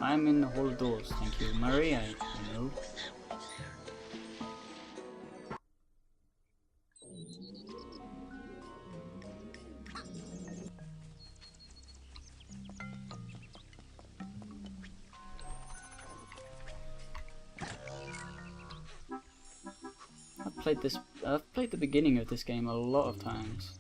I'm in the hall of doors, thank you. Maria, you know. I've played the beginning of this game a lot of times.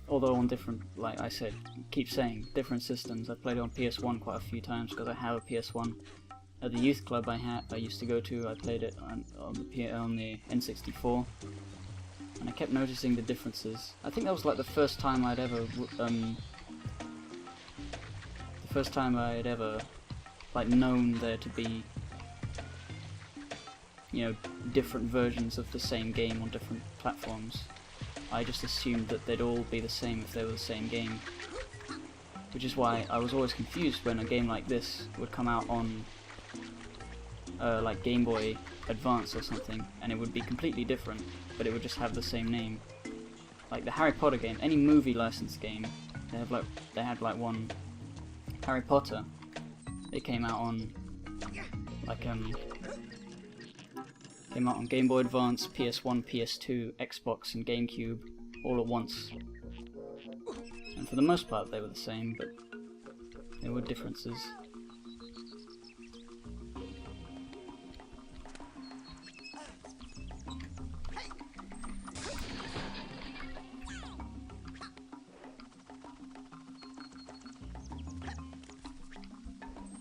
Although on different, like I said, keep saying, different systems. I played it on PS1 quite a few times because I have a PS1. At the youth club I used to go to, I played it on the N64, and I kept noticing the differences. I think that was like the first time I'd ever like known there to be, you know, different versions of the same game on different platforms. I just assumed that they'd all be the same if they were the same game. Which is why I was always confused when a game like this would come out on like Game Boy Advance or something, and it would be completely different, but it would just have the same name. Like the Harry Potter game, any movie licensed game, they had like one Harry Potter. It came out on like came out on Game Boy Advance, PS1, PS2, Xbox and GameCube all at once. And for the most part they were the same, but there were differences.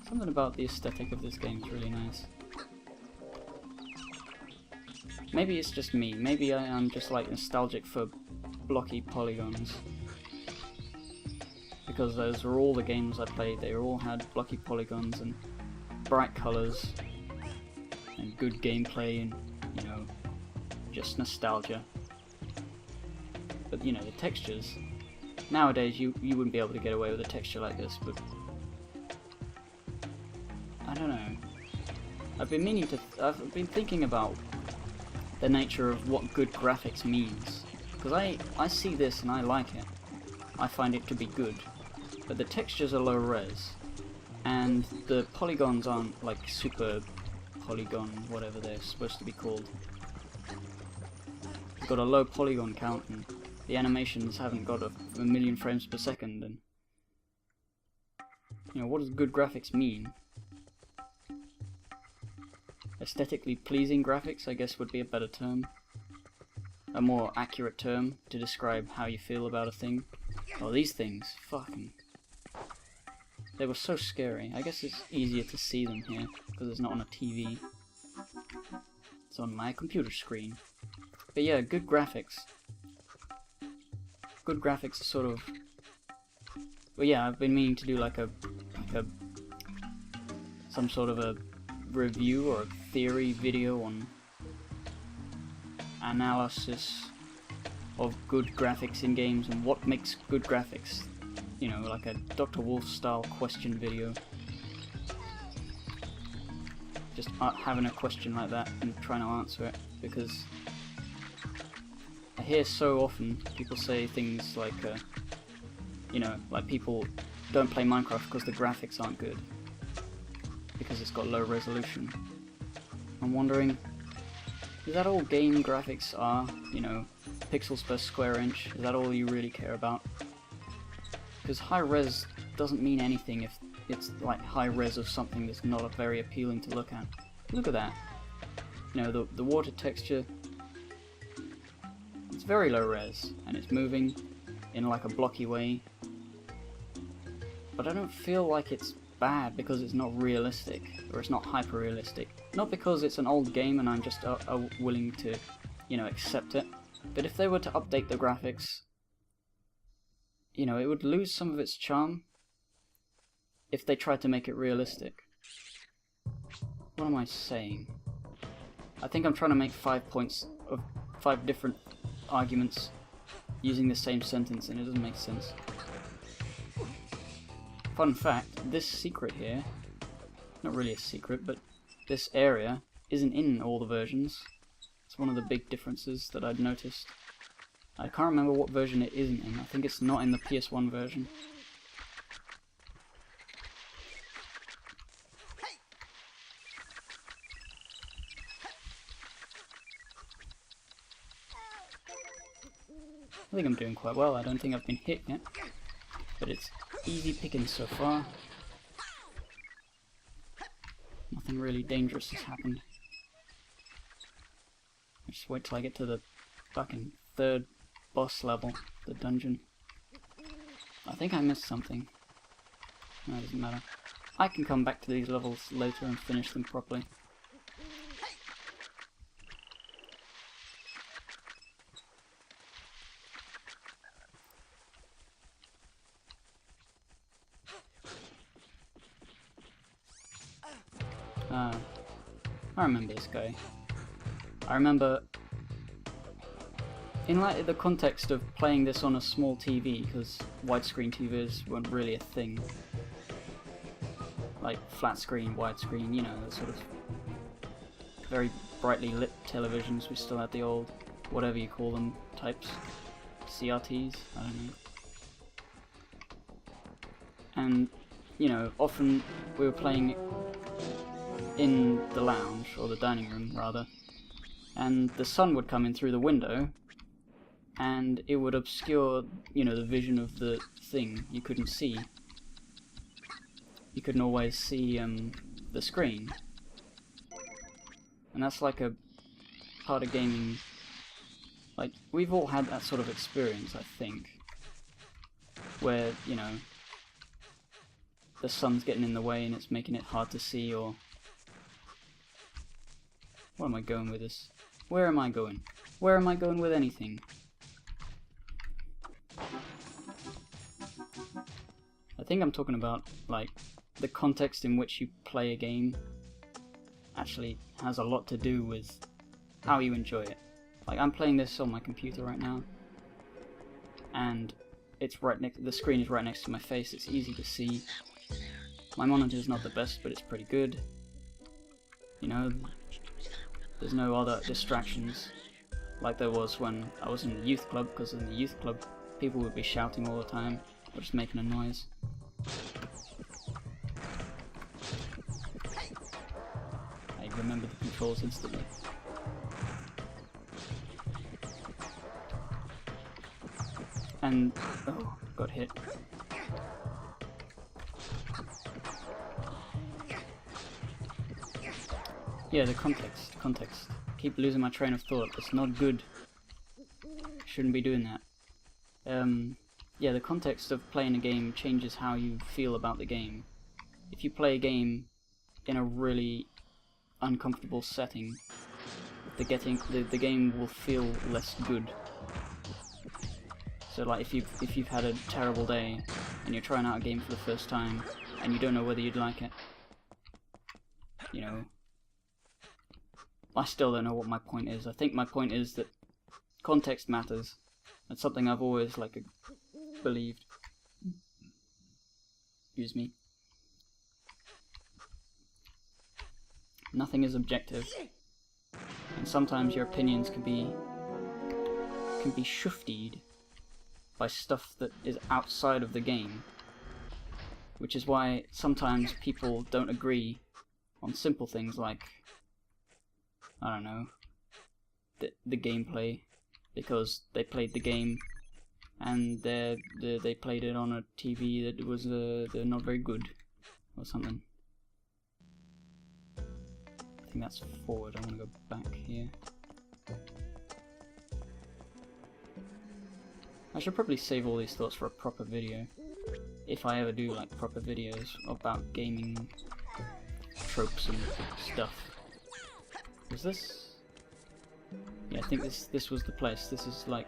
Something about the aesthetic of this game is really nice. Maybe it's just me, maybe I am just like nostalgic for blocky polygons. Because those were all the games I played, they all had blocky polygons and bright colours and good gameplay and, you know, just nostalgia. But you know, the textures, nowadays you wouldn't be able to get away with a texture like this, but I don't know. I've been thinking about the nature of what good graphics means. Because I see this and I like it. I find it to be good. But the textures are low res. And the polygons aren't like super polygon, whatever they're supposed to be called. It's got a low polygon count and the animations haven't got a million frames per second. And you know, what does good graphics mean? Aesthetically pleasing graphics, I guess, would be a better term. A more accurate term to describe how you feel about a thing. Oh, these things, fucking... They were so scary. I guess it's easier to see them here, because it's not on a TV. It's on my computer screen. But yeah, good graphics. Good graphics are sort of... Well yeah, I've been meaning to do like some sort of a review or a theory video on analysis of good graphics in games and what makes good graphics. You know, like a Dr. Wolf style question video. Just having a question like that and trying to answer it, because I hear so often people say things like, you know, like people don't play Minecraft because the graphics aren't good, because it's got low resolution. I'm wondering, is that all game graphics are? You know, pixels per square inch, is that all you really care about? Because high res doesn't mean anything if it's like high res of something that's not very appealing to look at. Look at that. You know, the water texture, it's very low res, and it's moving in like a blocky way. But I don't feel like it's bad because it's not realistic, or it's not hyper-realistic. Not because it's an old game and I'm just willing to, you know, accept it. But if they were to update the graphics, you know, it would lose some of its charm if they tried to make it realistic. What am I saying? I think I'm trying to make 5 points of 5 different arguments using the same sentence, and it doesn't make sense. Fun fact, this secret here, not really a secret, but this area isn't in all the versions. It's one of the big differences that I'd noticed. I can't remember what version it isn't in. I think it's not in the PS1 version. I think I'm doing quite well. I don't think I've been hit yet, but it's easy pickings so far. Nothing really dangerous has happened. Just wait till I get to the fucking third boss level, the dungeon. I think I missed something. No, it doesn't matter. I can come back to these levels later and finish them properly. I remember this guy. I remember, in like the context of playing this on a small TV, because widescreen TVs weren't really a thing. Like flat screen, widescreen, you know, the sort of very brightly lit televisions. We still had the old, whatever you call them, types, CRTs, I don't know. And, you know, often we were playing in the lounge, or the dining room rather, and the sun would come in through the window and it would obscure, you know, the vision of the thing. You couldn't see. You couldn't always see the screen. And that's like a part of gaming, like, we've all had that sort of experience, I think, where, you know, the sun's getting in the way and it's making it hard to see, or... Where am I going with this? Where am I going? Where am I going with anything? I think I'm talking about, like, the context in which you play a game actually has a lot to do with how you enjoy it. Like, I'm playing this on my computer right now, and it's right next. The screen is right next to my face. It's easy to see. My monitor's not the best, but it's pretty good. You know, there's no other distractions like there was when I was in the youth club, because in the youth club people would be shouting all the time or just making a noise. I remember the controls instantly. And oh, got hit. Yeah, the context. Keep losing my train of thought. It's not good. Shouldn't be doing that. Yeah, the context of playing a game changes how you feel about the game. If you play a game in a really uncomfortable setting, the game will feel less good. So, like, if you've had a terrible day and you're trying out a game for the first time and you don't know whether you'd like it, you know. I still don't know what my point is. I think my point is that context matters. That's something I've always, like, believed. Excuse me. Nothing is objective, and sometimes your opinions can be shuftied by stuff that is outside of the game, which is why sometimes people don't agree on simple things like, I don't know, the gameplay, because they played the game and they played it on a TV that was they're not very good or something. I think that's forward. I want to go back here. I should probably save all these thoughts for a proper video, if I ever do like proper videos about gaming tropes and stuff. Was this? Yeah, I think this was the place. This is like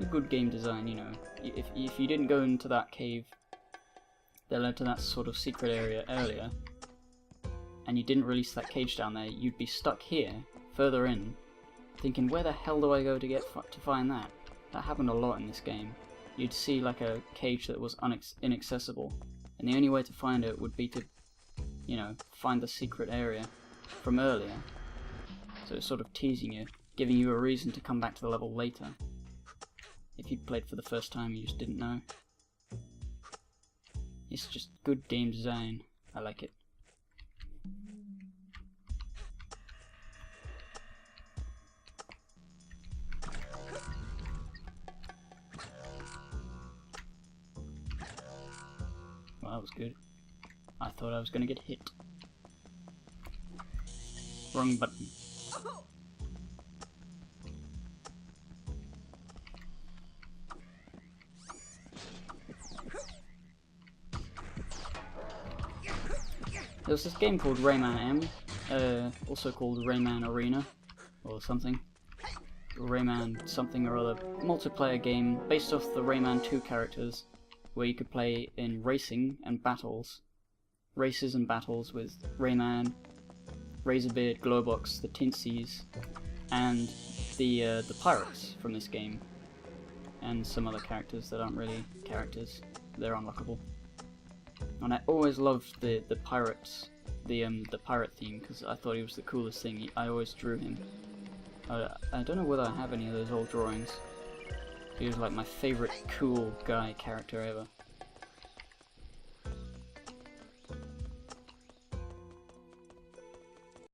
a good game design, you know. If you didn't go into that cave that led to that sort of secret area earlier, and you didn't release that cage down there, you'd be stuck here, further in, thinking, where the hell do I go to to find that? That happened a lot in this game. You'd see like a cage that was inaccessible, and the only way to find it would be to, you know, find the secret area from earlier. So it's sort of teasing you, giving you a reason to come back to the level later. If you'd played for the first time, you just didn't know. It's just good game design. I like it. that was good. I thought I was gonna get hit. Wrong button. There's this game called Rayman M, also called Rayman Arena, or something. Rayman something or other, multiplayer game based off the Rayman 2 characters, where you could play in racing and battles. Races and battles with Rayman, Razorbeard, Glowbox, the Tinsies, and the pirates from this game. And some other characters that aren't really characters, they're unlockable. And I always loved the pirates, the pirate theme, because I thought he was the coolest thing. I always drew him. I don't know whether I have any of those old drawings. He was like my favorite cool guy character ever.